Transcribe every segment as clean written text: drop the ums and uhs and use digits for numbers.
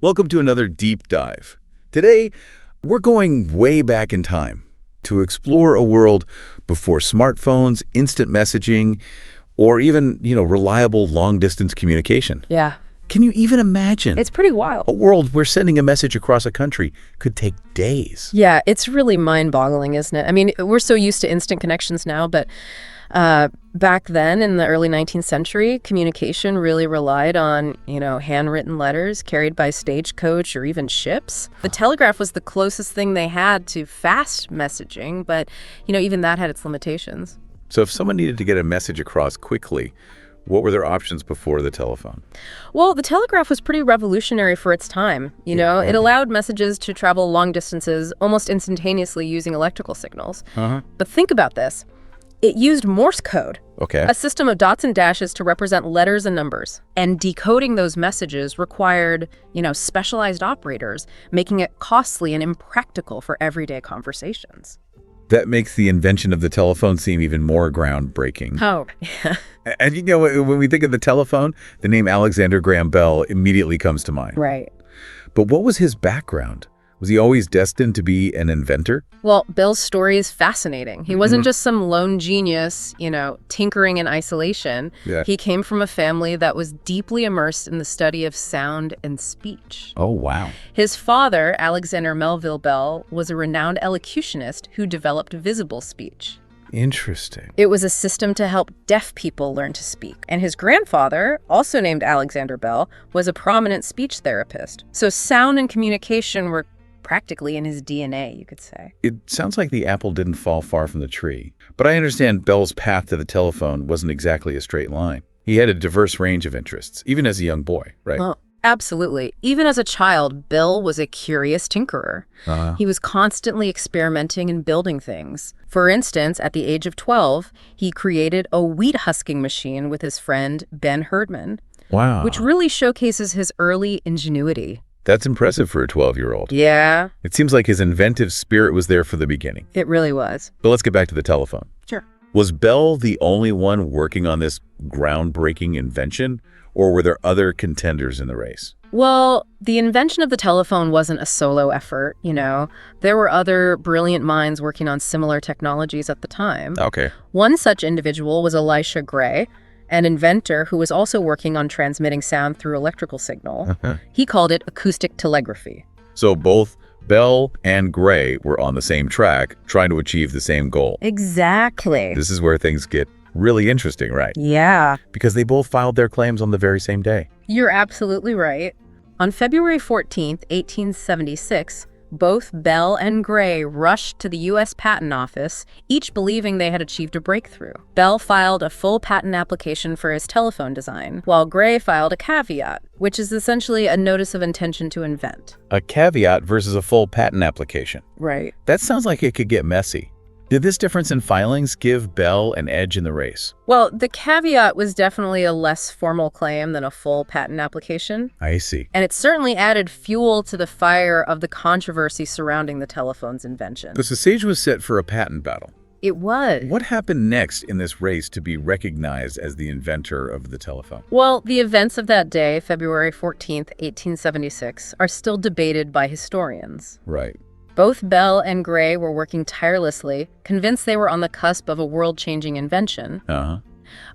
Welcome to another deep dive. Today, we're going way back in time to explore a world before smartphones, instant messaging, or even, reliable long-distance communication. Yeah, Can you even imagine it's pretty wild. a world where sending a message across a country could take days? Yeah, it's really mind-boggling, isn't it? I mean, we're so used to instant connections now, but back then in the early 19th century, communication really relied on, handwritten letters carried by stagecoach or even ships. The telegraph was the closest thing they had to fast messaging, but, even that had its limitations. So if someone needed to get a message across quickly, what were their options before the telephone? Well, the telegraph was pretty revolutionary for its time. It allowed messages to travel long distances almost instantaneously using electrical signals. But think about this. It used Morse code, Okay. a system of dots and dashes to represent letters and numbers. And decoding those messages required, specialized operators, making it costly and impractical for everyday conversations. That makes the invention of the telephone seem even more groundbreaking. Oh, And when we think of the telephone, the name Alexander Graham Bell immediately comes to mind. right. But what was his background? Was he always destined to be an inventor? Well, Bell's story is fascinating. He wasn't just some lone genius, tinkering in isolation. Yeah. He came from a family that was deeply immersed in the study of sound and speech. Oh, wow. His father, Alexander Melville Bell, was a renowned elocutionist who developed visible speech. Interesting. It was a system to help deaf people learn to speak. And his grandfather, also named Alexander Bell, was a prominent speech therapist. So sound and communication were practically in his DNA, you could say. It sounds like the apple didn't fall far from the tree. But I understand Bell's path to the telephone wasn't exactly a straight line. He had a diverse range of interests, even as a young boy, right? Well, absolutely. Even as a child, Bell was a curious tinkerer. He was constantly experimenting and building things. For instance, at the age of 12, he created a wheat husking machine with his friend Ben Herdman, Wow. which really showcases his early ingenuity. That's impressive for a 12-year-old. Yeah, It seems like his inventive spirit was there for the beginning. it really was. But let's get back to the telephone. Sure. Was Bell the only one working on this groundbreaking invention, or were there other contenders in the race? Well, the invention of the telephone wasn't a solo effort, There were other brilliant minds working on similar technologies at the time. Okay. One such individual was Elisha Gray, an inventor who was also working on transmitting sound through electrical signal. He called it acoustic telegraphy. So both Bell and Gray were on the same track, trying to achieve the same goal. Exactly. This is where things get really interesting, right? Yeah, Because they both filed their claims on the very same day. you're absolutely right. On February 14th, 1876, both Bell and Gray rushed to the U.S. Patent Office, each believing they had achieved a breakthrough. Bell filed a full patent application for his telephone design, while Gray filed a caveat, which is essentially a notice of intention to invent. A caveat versus a full patent application. Right. That sounds like it could get messy. Did this difference in filings give Bell an edge in the race? Well, the caveat was definitely a less formal claim than a full patent application, I see. and it certainly added fuel to the fire of the controversy surrounding the telephone's invention. The stage was set for a patent battle. It was. What happened next in this race to be recognized as the inventor of the telephone? Well, the events of that day, February 14th, 1876, are still debated by historians. Right. Both Bell and Gray were working tirelessly, convinced they were on the cusp of a world-changing invention.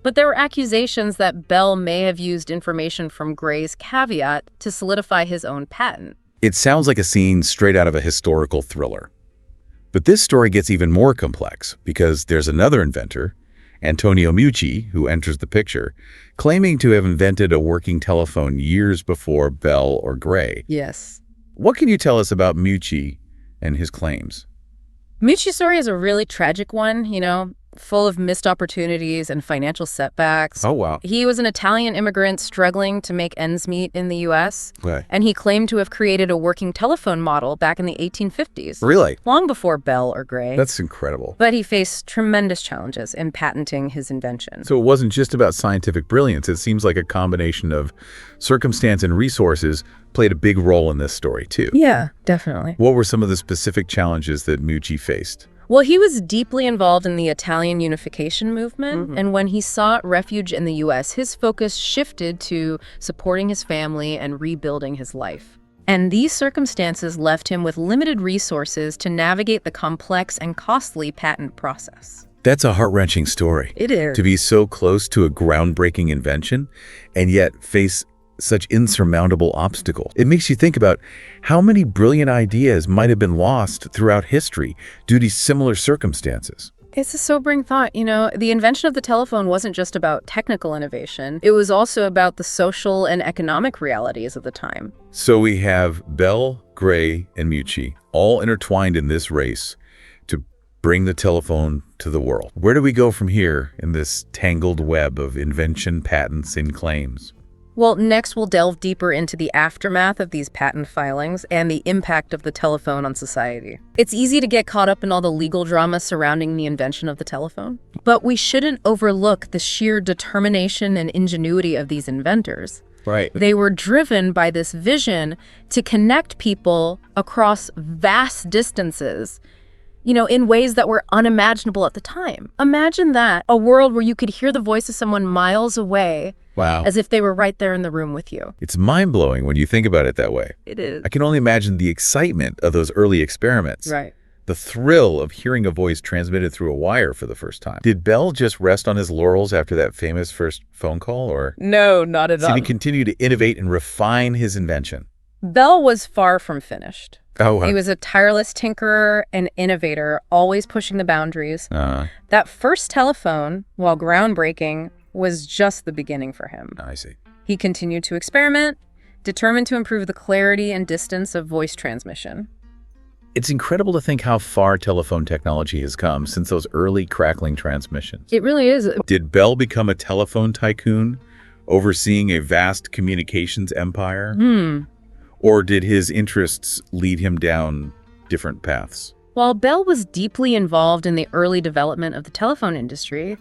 But there were accusations that Bell may have used information from Gray's caveat to solidify his own patent. It sounds like a scene straight out of a historical thriller. But this story gets even more complex because there's another inventor, Antonio Meucci, who enters the picture, claiming to have invented a working telephone years before Bell or Gray. Yes. What can you tell us about Meucci and his claims? Meucci's story is a really tragic one, full of missed opportunities and financial setbacks. Oh, wow. He was an Italian immigrant struggling to make ends meet in the U.S., Right. and he claimed to have created a working telephone model back in the 1850s, Really? long before Bell or Gray. That's incredible. But he faced tremendous challenges in patenting his invention. So it wasn't just about scientific brilliance. It seems like a combination of circumstance and resources played a big role in this story, too. Yeah, definitely. What were some of the specific challenges that Meucci faced? Well, he was deeply involved in the Italian unification movement, and when he sought refuge in the U.S., his focus shifted to supporting his family and rebuilding his life. And these circumstances left him with limited resources to navigate the complex and costly patent process. That's a heart-wrenching story. It is. To be so close to a groundbreaking invention and yet face such insurmountable obstacle. It makes you think about how many brilliant ideas might have been lost throughout history due to similar circumstances. It's a sobering thought. You know, the invention of the telephone wasn't just about technical innovation. It was also about the social and economic realities of the time. So we have Bell, Gray, and Meucci all intertwined in this race to bring the telephone to the world. Where do we go from here in this tangled web of invention, patents, and claims? Well, next we'll delve deeper into the aftermath of these patent filings and the impact of the telephone on society. It's easy to get caught up in all the legal drama surrounding the invention of the telephone, but we shouldn't overlook the sheer determination and ingenuity of these inventors. Right. They were driven by this vision to connect people across vast distances, you know, in ways that were unimaginable at the time. Imagine that, a world where you could hear the voice of someone miles away. Wow. As if they were right there in the room with you. It's mind-blowing when you think about it that way. It is. I can only imagine the excitement of those early experiments. Right. The thrill of hearing a voice transmitted through a wire for the first time. Did Bell just rest on his laurels after that famous first phone call, or No, not at all. did he continue to innovate and refine his invention? Bell was far from finished. Oh, He was a tireless tinkerer and innovator, always pushing the boundaries. That first telephone, while groundbreaking, was just the beginning for him. I see. He continued to experiment, determined to improve the clarity and distance of voice transmission. It's incredible to think how far telephone technology has come since those early crackling transmissions. It really is. Did Bell become a telephone tycoon, overseeing a vast communications empire? Or did his interests lead him down different paths? While Bell was deeply involved in the early development of the telephone industry,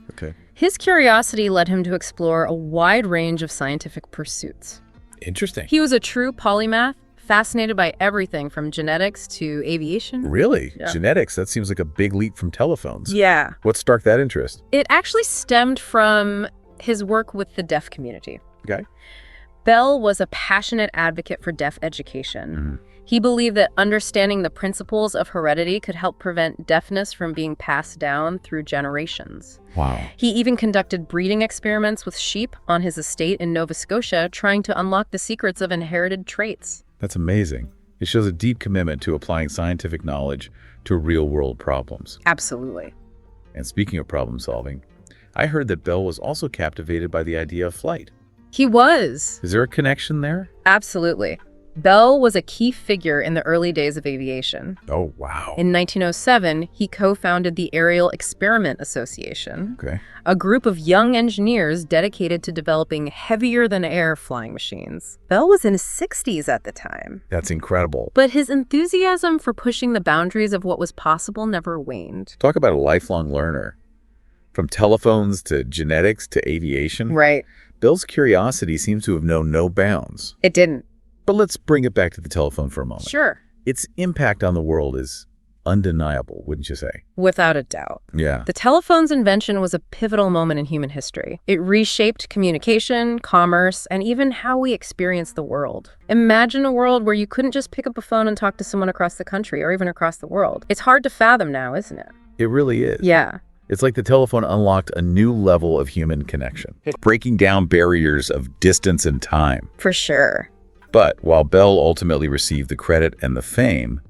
his curiosity led him to explore a wide range of scientific pursuits. Interesting. He was a true polymath, fascinated by everything from genetics to aviation. Really? Yeah. Genetics, that seems like a big leap from telephones. Yeah. What sparked that interest? It actually stemmed from his work with the deaf community. Okay. Bell was a passionate advocate for deaf education. He believed that understanding the principles of heredity could help prevent deafness from being passed down through generations. Wow. He even conducted breeding experiments with sheep on his estate in Nova Scotia, trying to unlock the secrets of inherited traits. That's amazing. It shows a deep commitment to applying scientific knowledge to real-world problems. Absolutely. And speaking of problem solving, I heard that Bell was also captivated by the idea of flight. He was. Is there a connection there? Absolutely. Bell was a key figure in the early days of aviation. Oh, wow. In 1907, he co-founded the Aerial Experiment Association, a group of young engineers dedicated to developing heavier-than-air flying machines. Bell was in his 60s at the time. That's incredible. But his enthusiasm for pushing the boundaries of what was possible never waned. Talk about a lifelong learner. From telephones to genetics to aviation. Right. Bell's curiosity seems to have known no bounds. It didn't. But let's bring it back to the telephone for a moment. Sure. Its impact on the world is undeniable, wouldn't you say? Without a doubt. Yeah. The telephone's invention was a pivotal moment in human history. It reshaped communication, commerce, and even how we experience the world. Imagine a world where you couldn't just pick up a phone and talk to someone across the country or even across the world. It's hard to fathom now, isn't it? It really is. Yeah. It's like the telephone unlocked a new level of human connection, breaking down barriers of distance and time. For sure. But while Bell ultimately received the credit and the fame,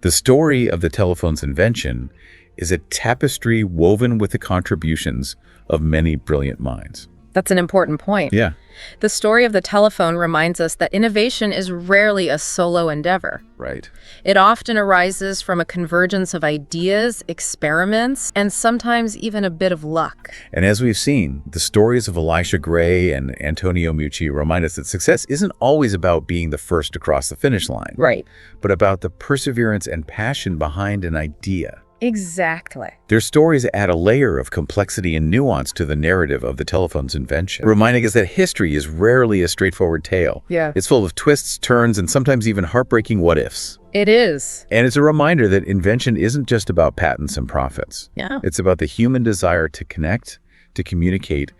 the story of the telephone's invention is a tapestry woven with the contributions of many brilliant minds. That's an important point. Yeah. The story of the telephone reminds us that innovation is rarely a solo endeavor. Right. It often arises from a convergence of ideas, experiments, and sometimes even a bit of luck. And as we've seen, the stories of Elisha Gray and Antonio Meucci remind us that success isn't always about being the first across the finish line. Right. But about the perseverance and passion behind an idea. Exactly. Their stories add a layer of complexity and nuance to the narrative of the telephone's invention, reminding us that history is rarely a straightforward tale. Yeah. It's full of twists, turns, and sometimes even heartbreaking what-ifs. It is. And it's a reminder that invention isn't just about patents and profits. Yeah. It's about the human desire to connect, to communicate,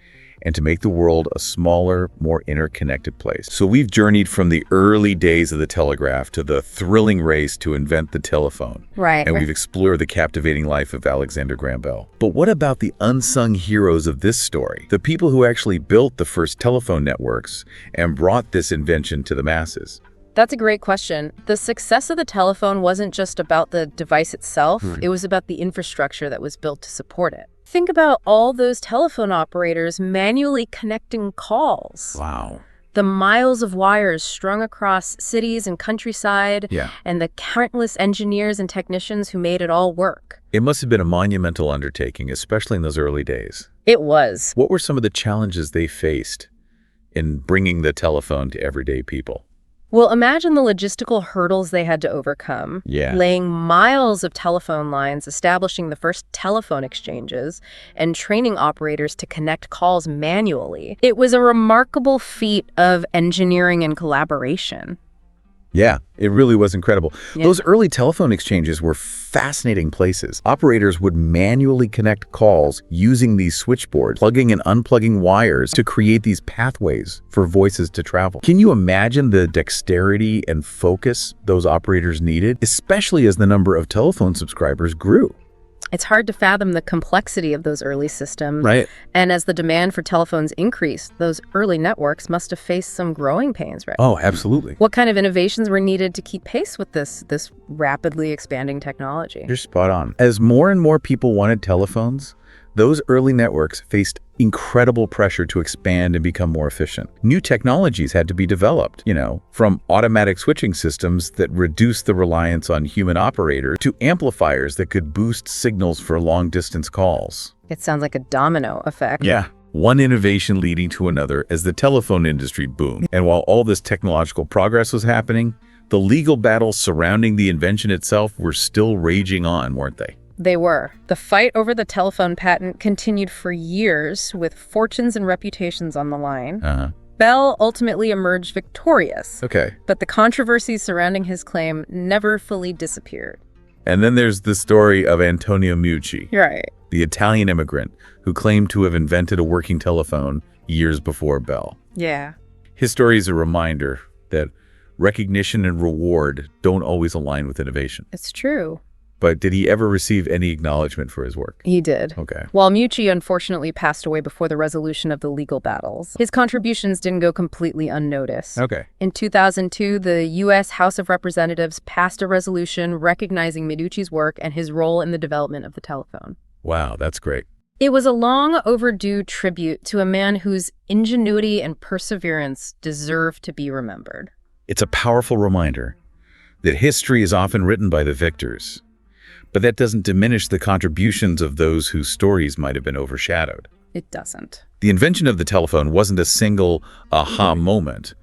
and to make the world a smaller, more interconnected place. So we've journeyed from the early days of the telegraph to the thrilling race to invent the telephone. Right. And we've explored the captivating life of Alexander Graham Bell. But what about the unsung heroes of this story? The people who actually built the first telephone networks and brought this invention to the masses. That's a great question. The success of the telephone wasn't just about the device itself. It was about the infrastructure that was built to support it. Think about all those telephone operators manually connecting calls. Wow. The miles of wires strung across cities and countryside, and the countless engineers and technicians who made it all work. It must have been a monumental undertaking, especially in those early days. It was. What were some of the challenges they faced in bringing the telephone to everyday people? Well, imagine the logistical hurdles they had to overcome. Laying miles of telephone lines, establishing the first telephone exchanges, and training operators to connect calls manually. It was a remarkable feat of engineering and collaboration. Yeah, it really was incredible. Those early telephone exchanges were fascinating places. Operators would manually connect calls using these switchboards, plugging and unplugging wires to create these pathways for voices to travel. Can you imagine the dexterity and focus those operators needed, especially as the number of telephone subscribers grew? It's hard to fathom the complexity of those early systems. Right. And as the demand for telephones increased, those early networks must have faced some growing pains, right? Oh, absolutely. What kind of innovations were needed to keep pace with this rapidly expanding technology? You're spot on. As more and more people wanted telephones, those early networks faced incredible pressure to expand and become more efficient. New technologies had to be developed, from automatic switching systems that reduced the reliance on human operators to amplifiers that could boost signals for long-distance calls. It sounds like a domino effect. Yeah. One innovation leading to another as the telephone industry boomed. And while all this technological progress was happening, the legal battles surrounding the invention itself were still raging on, weren't they? They were. The fight over the telephone patent continued for years, with fortunes and reputations on the line. Bell ultimately emerged victorious. But the controversies surrounding his claim never fully disappeared. And then there's the story of Antonio Meucci, Right. the Italian immigrant who claimed to have invented a working telephone years before Bell. Yeah. His story is a reminder that recognition and reward don't always align with innovation. It's true. But did he ever receive any acknowledgement for his work? He did. Okay. While Meucci unfortunately passed away before the resolution of the legal battles, his contributions didn't go completely unnoticed. Okay. In 2002, the U.S. House of Representatives passed a resolution recognizing Meucci's work and his role in the development of the telephone. Wow, that's great. It was a long overdue tribute to a man whose ingenuity and perseverance deserve to be remembered. It's a powerful reminder that history is often written by the victors. But that doesn't diminish the contributions of those whose stories might have been overshadowed. It doesn't. The invention of the telephone wasn't a single aha moment,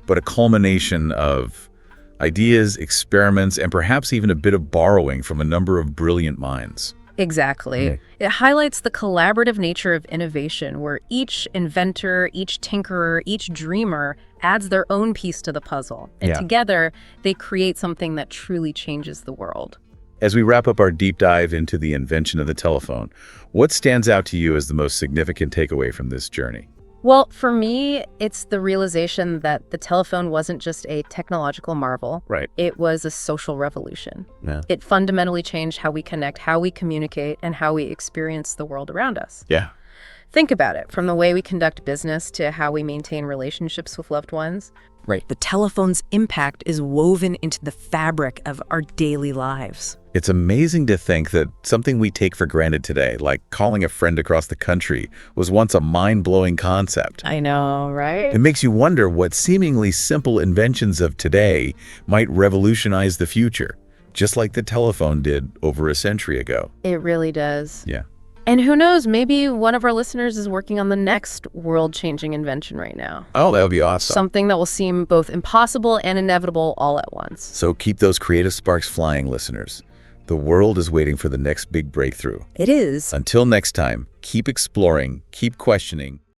but a culmination of ideas, experiments, and perhaps even a bit of borrowing from a number of brilliant minds. Exactly. It highlights the collaborative nature of innovation, where each inventor, each tinkerer, each dreamer adds their own piece to the puzzle. And together, they create something that truly changes the world. As we wrap up our deep dive into the invention of the telephone, what stands out to you as the most significant takeaway from this journey? Well, for me, it's the realization that the telephone wasn't just a technological marvel. Right. It was a social revolution. Yeah. It fundamentally changed how we connect, how we communicate, and how we experience the world around us. Yeah. Think about it, from the way we conduct business to how we maintain relationships with loved ones. Right. The telephone's impact is woven into the fabric of our daily lives. It's amazing to think that something we take for granted today, like calling a friend across the country, was once a mind-blowing concept. I know, right? It makes you wonder what seemingly simple inventions of today might revolutionize the future, just like the telephone did over a century ago. It really does. Yeah. And who knows, maybe one of our listeners is working on the next world-changing invention right now. Oh, that would be awesome. Something that will seem both impossible and inevitable all at once. So keep those creative sparks flying, listeners. The world is waiting for the next big breakthrough. It is. Until next time, keep exploring, keep questioning,